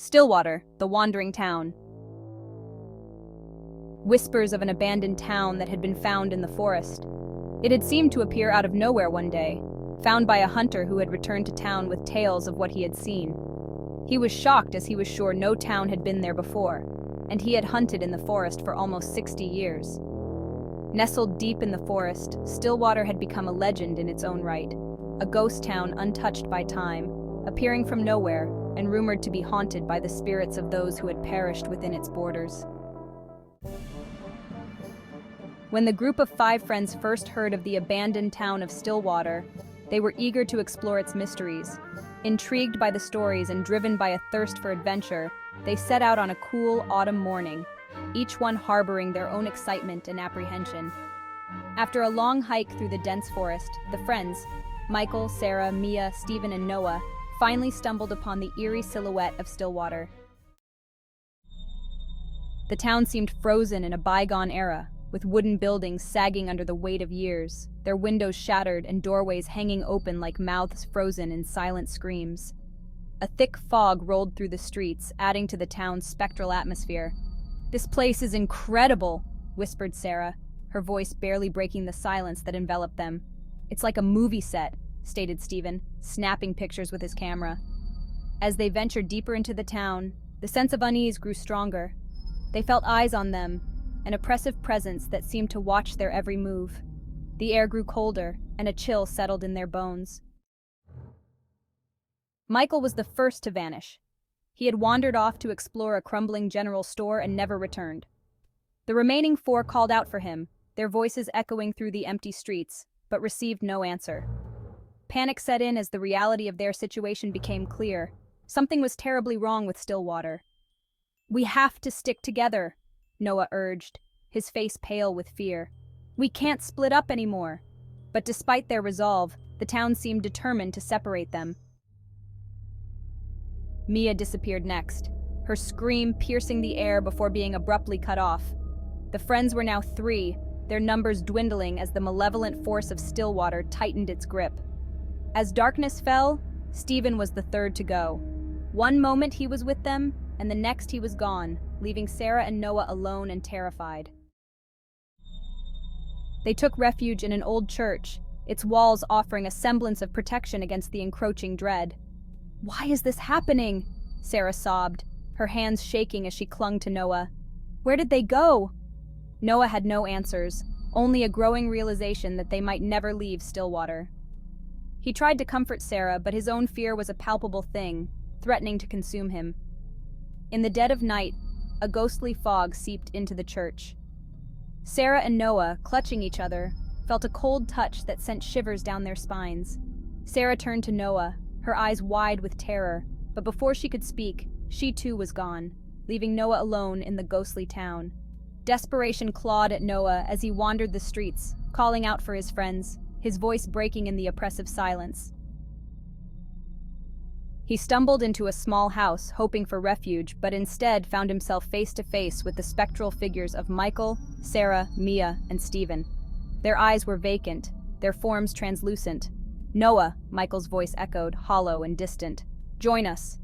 Stillwater, the wandering town. Whispers of an abandoned town that had been found in the forest. It had seemed to appear out of nowhere one day, found by a hunter who had returned to town with tales of what he had seen. He was shocked as he was sure no town had been there before, and he had hunted in the forest for almost 60 years. Nestled deep in the forest, Stillwater had become a legend in its own right, a ghost town untouched by time, appearing from nowhere and rumored to be haunted by the spirits of those who had perished within its borders. When the group of 5 friends first heard of the abandoned town of Stillwater, they were eager to explore its mysteries. Intrigued by the stories and driven by a thirst for adventure, they set out on a cool autumn morning, each one harboring their own excitement and apprehension. After a long hike through the dense forest, the friends, Michael, Sarah, Mia, Stephen, and Noah, finally stumbled upon the eerie silhouette of Stillwater. The town seemed frozen in a bygone era, with wooden buildings sagging under the weight of years, their windows shattered and doorways hanging open like mouths frozen in silent screams. A thick fog rolled through the streets, adding to the town's spectral atmosphere. "This place is incredible," whispered Sarah, her voice barely breaking the silence that enveloped them. "It's like a movie set," stated Stephen, snapping pictures with his camera. As they ventured deeper into the town, the sense of unease grew stronger. They felt eyes on them, an oppressive presence that seemed to watch their every move. The air grew colder, and a chill settled in their bones. Michael was the first to vanish. He had wandered off to explore a crumbling general store and never returned. The remaining 4 called out for him, their voices echoing through the empty streets, but received no answer. Panic set in as the reality of their situation became clear. Something was terribly wrong with Stillwater. "We have to stick together," Noah urged, his face pale with fear. "We can't split up anymore." But despite their resolve, the town seemed determined to separate them. Mia disappeared next, her scream piercing the air before being abruptly cut off. The friends were now 3, their numbers dwindling as the malevolent force of Stillwater tightened its grip. As darkness fell, Stephen was the third to go. One moment he was with them, and the next he was gone, leaving Sarah and Noah alone and terrified. They took refuge in an old church, its walls offering a semblance of protection against the encroaching dread. "Why is this happening?" Sarah sobbed, her hands shaking as she clung to Noah. "Where did they go?" Noah had no answers, only a growing realization that they might never leave Stillwater. He tried to comfort Sarah, but his own fear was a palpable thing, threatening to consume him. In the dead of night, a ghostly fog seeped into the church. Sarah and Noah, clutching each other, felt a cold touch that sent shivers down their spines. Sarah turned to Noah, her eyes wide with terror, but before she could speak, she too was gone, leaving Noah alone in the ghostly town. Desperation clawed at Noah as he wandered the streets, calling out for his friends, his voice breaking in the oppressive silence. He stumbled into a small house, hoping for refuge, but instead found himself face to face with the spectral figures of Michael, Sarah, Mia, and Stephen. Their eyes were vacant, their forms translucent. "Noah," Michael's voice echoed, hollow and distant. "Join us."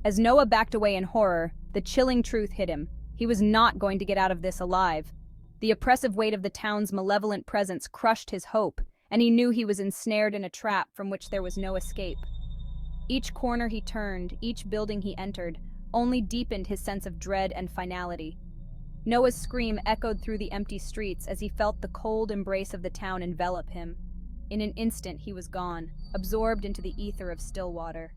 As Noah backed away in horror, the chilling truth hit him. He was not going to get out of this alive. The oppressive weight of the town's malevolent presence crushed his hope, and he knew he was ensnared in a trap from which there was no escape. Each corner he turned, each building he entered, only deepened his sense of dread and finality. Noah's scream echoed through the empty streets as he felt the cold embrace of the town envelop him. In an instant he was gone, absorbed into the ether of Stillwater.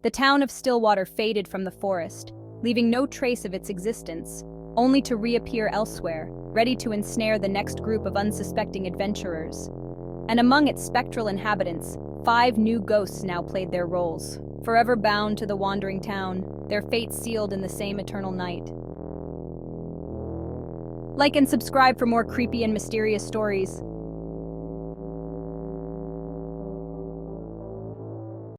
The town of Stillwater faded from the forest, leaving no trace of its existence, only to reappear elsewhere, ready to ensnare the next group of unsuspecting adventurers. And among its spectral inhabitants, 5 new ghosts now played their roles, forever bound to the wandering town, their fates sealed in the same eternal night. Like and subscribe for more creepy and mysterious stories.